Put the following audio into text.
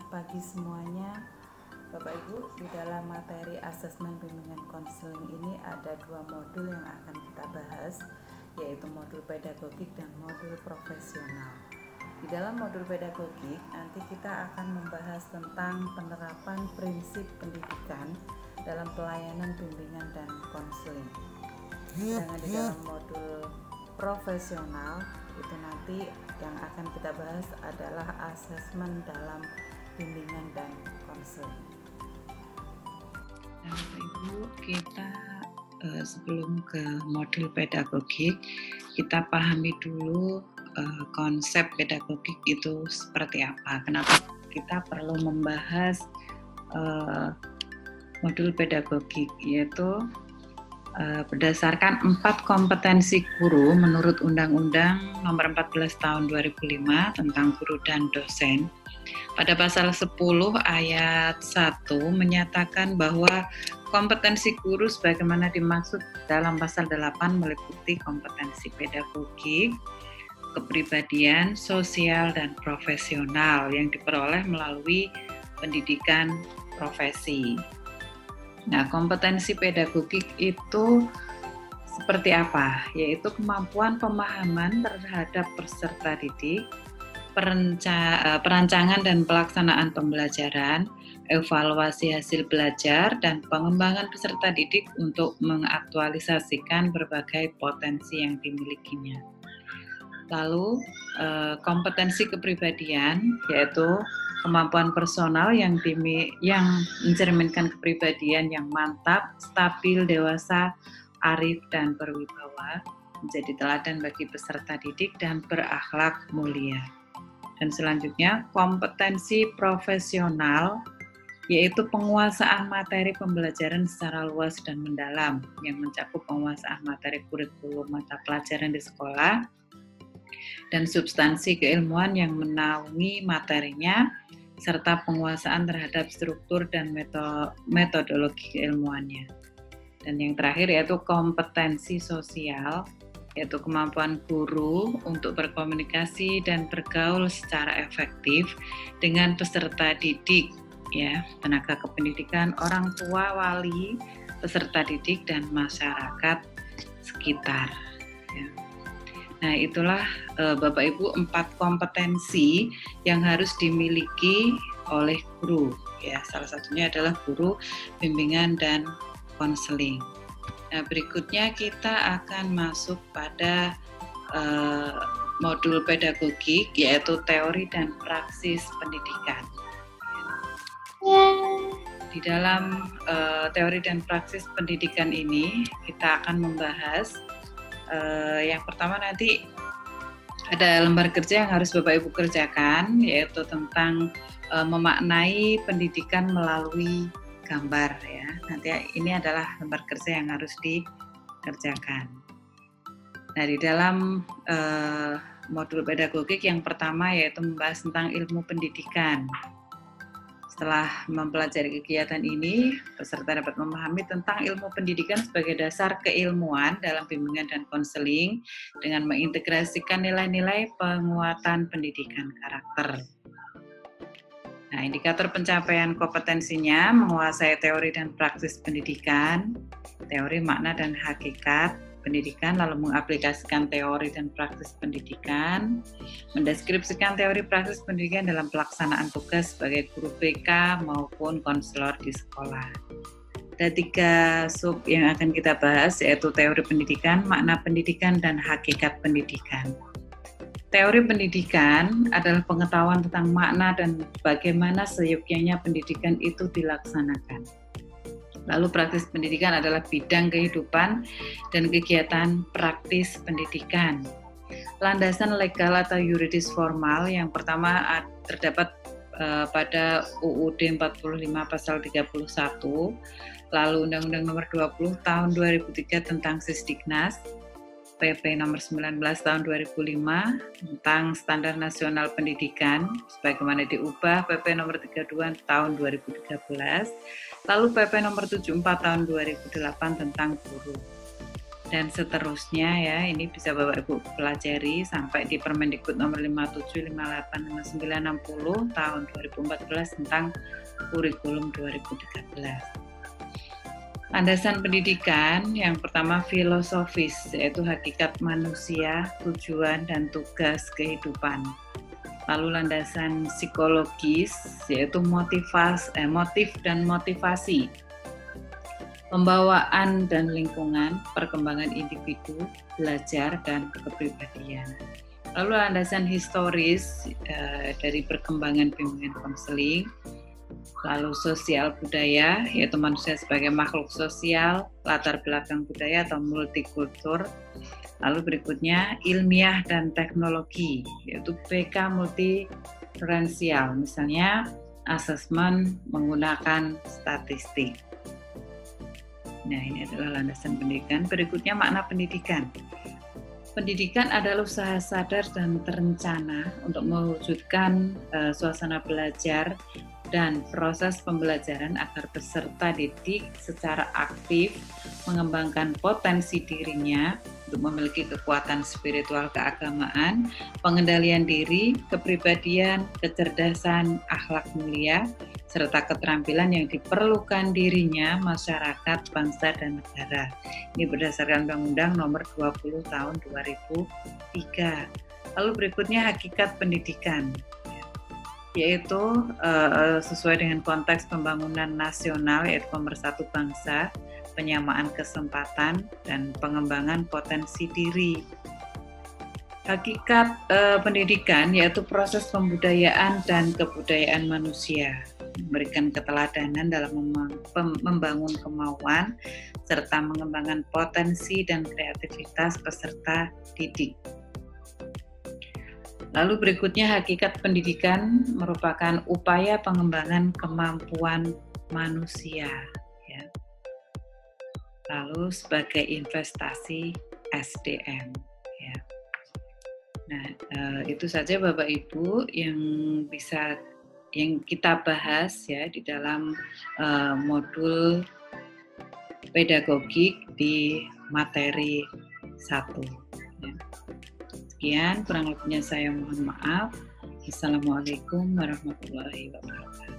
pagi semuanya. Bapak Ibu, di dalam materi asesmen bimbingan konseling ini ada dua modul yang akan kita bahas, yaitu modul pedagogik dan modul profesional. Di dalam modul pedagogik nanti kita akan membahas tentang penerapan prinsip pendidikan dalam pelayanan bimbingan dan konseling. Sedangkan di dalam modul profesional itu nanti yang akan kita bahas adalah asesmen dalam bimbingan dan konseling. Nah, Bapak Ibu, kita sebelum ke modul pedagogik, kita pahami dulu konsep pedagogik itu seperti apa. Kenapa kita perlu membahas modul pedagogik, yaitu berdasarkan 4 kompetensi guru menurut Undang-Undang Nomor 14 Tahun 2005 tentang guru dan dosen. Pada pasal 10 ayat 1 menyatakan bahwa kompetensi guru sebagaimana dimaksud dalam pasal 8 meliputi kompetensi pedagogik, kepribadian, sosial, dan profesional yang diperoleh melalui pendidikan profesi. Nah, kompetensi pedagogik itu seperti apa? Yaitu kemampuan pemahaman terhadap peserta didik, perancangan dan pelaksanaan pembelajaran, evaluasi hasil belajar, dan pengembangan peserta didik untuk mengaktualisasikan berbagai potensi yang dimilikinya. Lalu, kompetensi kepribadian, yaitu kemampuan personal yang mencerminkan kepribadian yang mantap, stabil, dewasa, arif, dan berwibawa, menjadi teladan bagi peserta didik dan berakhlak mulia. Dan selanjutnya, kompetensi profesional, yaitu penguasaan materi pembelajaran secara luas dan mendalam, yang mencakup penguasaan materi kurikulum mata pelajaran di sekolah, dan substansi keilmuan yang menaungi materinya, serta penguasaan terhadap struktur dan metodologi keilmuannya. Dan yang terakhir yaitu kompetensi sosial, yaitu kemampuan guru untuk berkomunikasi dan bergaul secara efektif dengan peserta didik, ya, tenaga kependidikan, orang tua, wali, peserta didik, dan masyarakat sekitar. Ya. Nah, itulah Bapak Ibu 4 kompetensi yang harus dimiliki oleh guru. Ya, salah satunya adalah guru bimbingan dan konseling. Nah, berikutnya kita akan masuk pada modul pedagogik, yaitu teori dan praksis pendidikan. Di dalam teori dan praksis pendidikan ini kita akan membahas yang pertama nanti ada lembar kerja yang harus Bapak Ibu kerjakan, yaitu tentang memaknai pendidikan melalui gambar, ya. Nanti ini adalah lembar kerja yang harus dikerjakan. Nah, di dalam modul pedagogik yang pertama yaitu membahas tentang ilmu pendidikan. Setelah mempelajari kegiatan ini, peserta dapat memahami tentang ilmu pendidikan sebagai dasar keilmuan dalam bimbingan dan konseling dengan mengintegrasikan nilai-nilai penguatan pendidikan karakter. Nah, indikator pencapaian kompetensinya menguasai teori dan praksis pendidikan, teori makna dan hakikat pendidikan, lalu mengaplikasikan teori dan praksis pendidikan, mendeskripsikan teori praksis pendidikan dalam pelaksanaan tugas sebagai guru BK maupun konselor di sekolah. Ada 3 sub yang akan kita bahas, yaitu teori pendidikan, makna pendidikan, dan hakikat pendidikan. Teori pendidikan adalah pengetahuan tentang makna dan bagaimana seyogyanya pendidikan itu dilaksanakan. Lalu praktis pendidikan adalah bidang kehidupan dan kegiatan praktis pendidikan. Landasan legal atau yuridis formal yang pertama terdapat pada UUD 45 pasal 31, lalu Undang-Undang Nomor 20 Tahun 2003 tentang Sisdiknas, PP Nomor 19 Tahun 2005 tentang Standar Nasional Pendidikan, sebagaimana diubah PP Nomor 32 Tahun 2013, lalu PP Nomor 74 Tahun 2008 tentang guru. dan seterusnya ya. Ini bisa Bapak Ibu pelajari sampai di Permendikbud nomor 57, 58, 59, 60 tahun 2014 tentang kurikulum 2013. Landasan pendidikan yang pertama filosofis, yaitu hakikat manusia, tujuan dan tugas kehidupan. Lalu landasan psikologis, yaitu motif dan motivasi, pembawaan dan lingkungan, perkembangan individu, belajar dan kepribadian. Lalu landasan historis dari perkembangan bimbingan konseling. Lalu sosial budaya, yaitu manusia sebagai makhluk sosial, latar belakang budaya atau multikultur. Lalu berikutnya ilmiah dan teknologi, yaitu PK multiferensial, misalnya asesmen menggunakan statistik. Nah, ini adalah landasan pendidikan. Berikutnya makna pendidikan. Pendidikan adalah usaha sadar dan terencana untuk mewujudkan suasana belajar dan proses pembelajaran agar peserta didik secara aktif mengembangkan potensi dirinya untuk memiliki kekuatan spiritual keagamaan, pengendalian diri, kepribadian, kecerdasan, akhlak mulia, serta keterampilan yang diperlukan dirinya, masyarakat, bangsa, dan negara. Ini berdasarkan Undang-Undang Nomor 20 Tahun 2003. Lalu berikutnya hakikat pendidikan, yaitu sesuai dengan konteks pembangunan nasional, yaitu pemersatu bangsa, penyamaan kesempatan, dan pengembangan potensi diri. Hakikat pendidikan yaitu proses pembudayaan dan kebudayaan manusia, memberikan keteladanan dalam membangun kemauan, serta mengembangkan potensi dan kreativitas peserta didik. Lalu berikutnya hakikat pendidikan merupakan upaya pengembangan kemampuan manusia, ya. Lalu sebagai investasi SDM, ya. Nah, itu saja Bapak Ibu yang kita bahas ya di dalam modul pedagogik di materi 1. Ya. Sekian, kurang lebihnya saya mohon maaf. Assalamualaikum warahmatullahi wabarakatuh.